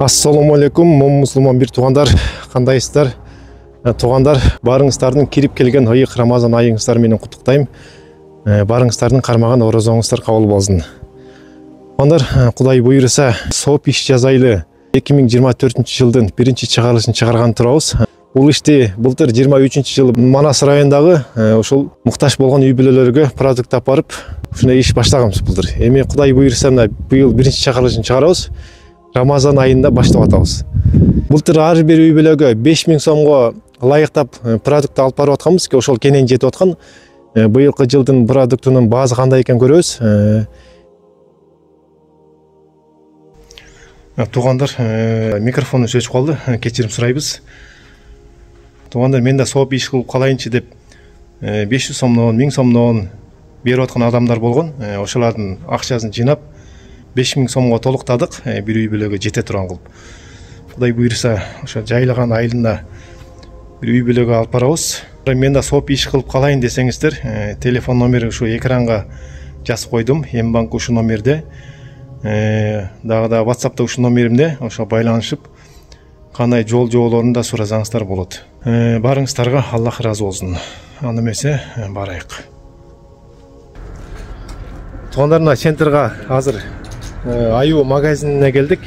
Ассаламу алейкум, мұсылман бір туғандар, қандайсыздар? Туғандар, барыңыздардың кирип келген айық Рамазан айыңыздар менен құттықтаймын. Барыңыздардың қармаған оразаңыздар қабыл болсын. Туғандар, Құдай бұйырса, соп иш жазайлы 2024 жылдың бірінші чыгарылышын чыгарган турабыз. Бұл іште былтыр 23 жылы Манас райондағы ошол мұқтаж болған үй бүлөлөргө продукт апарып, ушундай иш баштаганбыз былтыр. Эми Құдай бұйырса, быйыл бірінші чыгарылышын чыгарабыз. Рамазан айында баштап атабыз. Былтыр ар бир үй бүлөгө 5000 сомго лайыктап продукт алып барып атканбыз, ошол кенен жетип аткан. Быйылкы жылдын продуктунун баасы кандай экенин көрөбүз. Туғандар, микрофону өчүп калды, кечирим сурайбыз. Туғандар, мен да соп иш кылып калайынчы деп 500 сомдон, 1000 сомдон берип аткан адамдар болгон. Ошолардын акчасын жыйнап 5000 сомго толуктадык, бир үй бүлөгө жете турган кылып. Кудай буйрса, ошо жайлаган айылына бир үй бүлөгө алып барабыз. Мен да соп иш кылып калайын десеңиздер, телефон номери ушу экранга жазып койдум. Мбанк ушу номерде, дагы да WhatsApp'та ушу номеримде, ошо байланышып, кандай жолдорун да суразаңыздар болот. Барыңыздарга Аллах ыраазы болсун. Аны эмесе барайык. Тугандарына центрга азыр Аю магазинine geldik.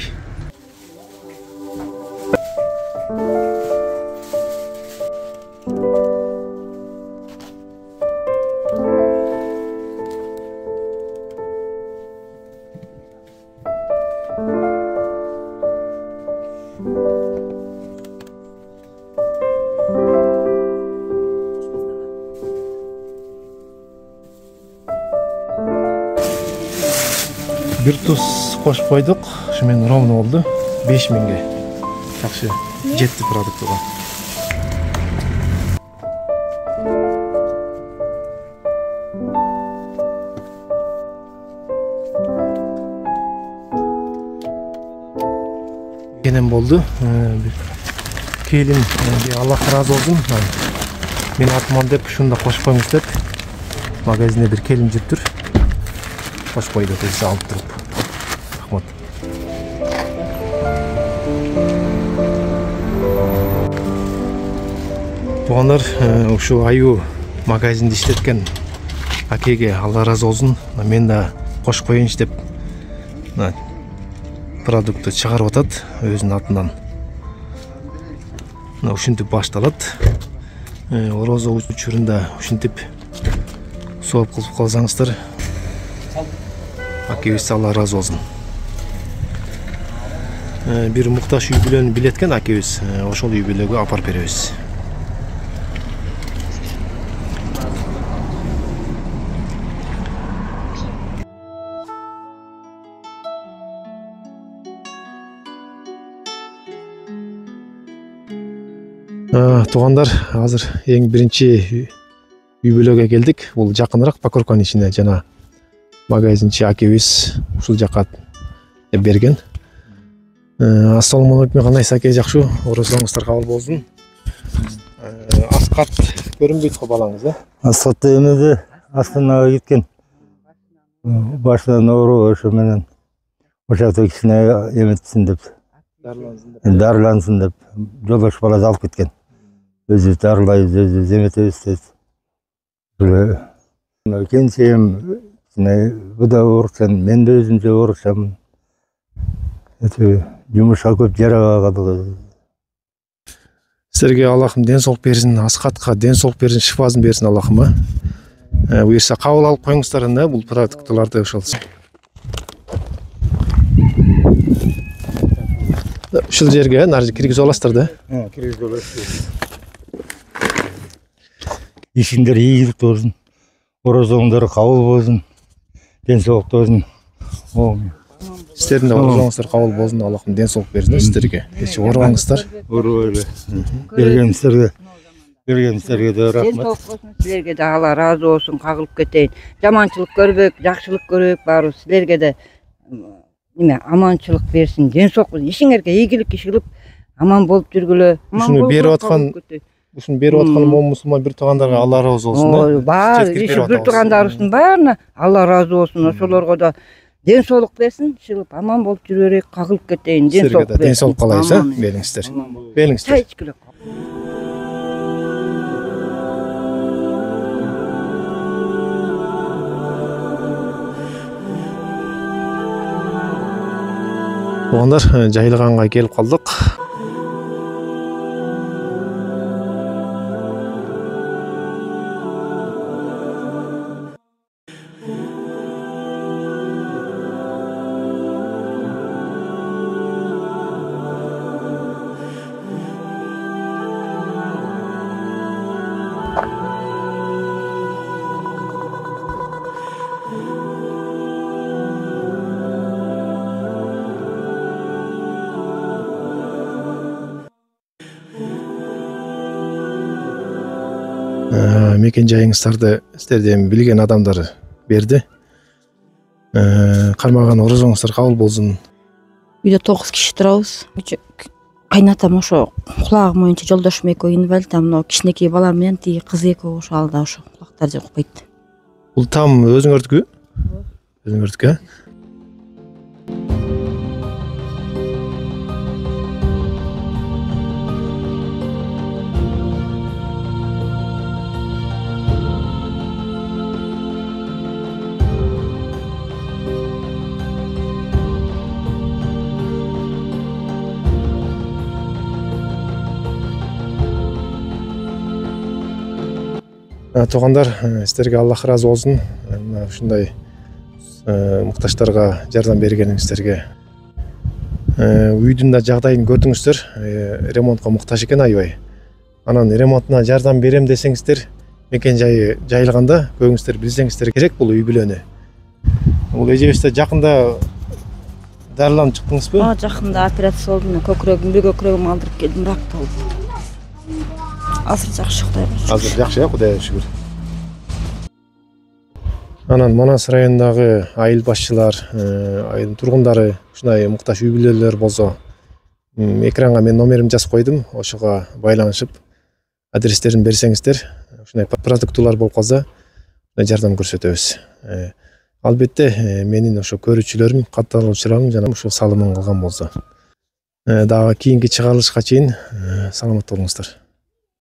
Bir tuz qo'shib qo'ydik. Шумен ровно oldu. 5000 ga. Yaxshi жетти продуктуга. Kenem boldu. Kelin Alloh razı olsun. Men atmam deb shunda qo'shib qo'ymiz deb. Magazinda bir kelin jiriptir. Qo'shib qo'ydik, o'zi olib turib. Rahmat. Туғандар, ушу Аю магазинде иштеткен акеге Алла разы болсун. Мен да қошып коюнчу деп продуктты чыгарып атат өзүнүн атынан. Ушинтип башталат. Орозо учурунда ушинтип сооп кылып калсаңыздар, акебиз Алла разы болсун. Бир муктаж үй бүлөнү билеткен акебиз, ошол үй бүлөгө апарып беребиз. Туғандар, азыр эң биринчи үй бүлөгө келдик. Бул жакыныраак Покорканын ичине жана магазинчи акебиз ушул жакка берген. Ассаламу алейкум, кандайсыз аке, жакшы? Оразаңыздар кабыл болсун. Аскат көрүнбөйт го балаңыз, Аскат эмеде Астанага кеткен. Башынан оору ошо менен ошакта кичине эметсин деп, дарылансын деп жолдош баласы алып кеткен. Өзү дарылайбыз, өзү эметебиз деп. Кенчем bu da uğraşan, men de özümce uğraşam. Жумушка көп жараға қалды. Сіздерге Аллахым денсаулық берсін, Аскатқа денсаулық берсін, шифасын берсін Аллахым. Бұйырса қабыл алып қойыңыздар, бұл продуктыларды ошол. Ушул жерге нар киргизип аласыздар да? Киргизип аласыз. Ишиңдер ийгилик болсун. Оразаңдар кабыл болсун. Денсаулык болсун. Сіздердің де оразаңыздар қабыл болсын, Аллахым денсаулық берсін сіздерге. Оорубаңыздар. Оорубайлы. Бергенстерге де рахмат. Сіздерге де Алла разы болсын, кагылып кетейин. Жаманчылык көрбөк, жакшылык көрбөк баары. Сіздерге де аманчылык берсин, денсаулык болсун. Ишиңерге ийгилик кишилип аман болуп жүргүлө. Ушуну берип аткан мусулман бир туугандарга Алла разы болсун. Бар, бир туугандарыбыздын баарына Алла разы болсун. Ошолорго да ден соолук берсин, чыгып аман болуп жүрө берейик, кагылып кетейин, ден Силерге соолук да берсин. ден соолук каалайбыз, Аман. белиңиздер. Чай Белиңиздер. ичкилек. Туугандар, жайылганга келип калдык. Мекен жайыңыздарды сіздерден билген адамдар берди. Кармаган орозоңуздар кабыл болсун. Үйдө 9 киши турабыз. Кайнатам ошо кулагы моюнча жолдошум экөө инвалид, мына кичинекей балам менен тиги кыз экөө ошо алда ошо кулактары жок укпайт. Бул там өзүңөрдүкү? Өзүңөрдүкү? Туугандар, сіздерге Аллах разы болсын. Ушундай муктаждарга жардам бергениңиздерге. Үйдүн да жагдайын көрдүңүздөр, ремонтко муктаж экен аябай. Анан ремонтуна жардам берем десеңиздер, мекен жайы жайылганда көбүңүздөр билсеңиздер керек бул үй бүлөнү. Бул эжебизде жакында дарыланып чыктыңызбы? Жакында операция болду, көкүрөгүм, бир көкүрөгүм алдырып келдим, рак болду. Азыр жакшы, Кудайга шүгүр. Азыр жакшы, Кудайга шүгүр. Анан Манас районундагы айыл башчылар, айылдын тургундары ушундай муктаж үй бүлөлөр болсо, экранга мен номеримди жазып койдум, ошого байланышып адрестерин берсеңиздер, ушундай продуктулар болуп калса, жардам көрсөтөбүз. Албетте менин ошо көрүүчүлөрүм, катталуучуларым жана ушул салымын кылган болсо. Дагы кийинки чыгарылышка чейин саламат болуңуздар.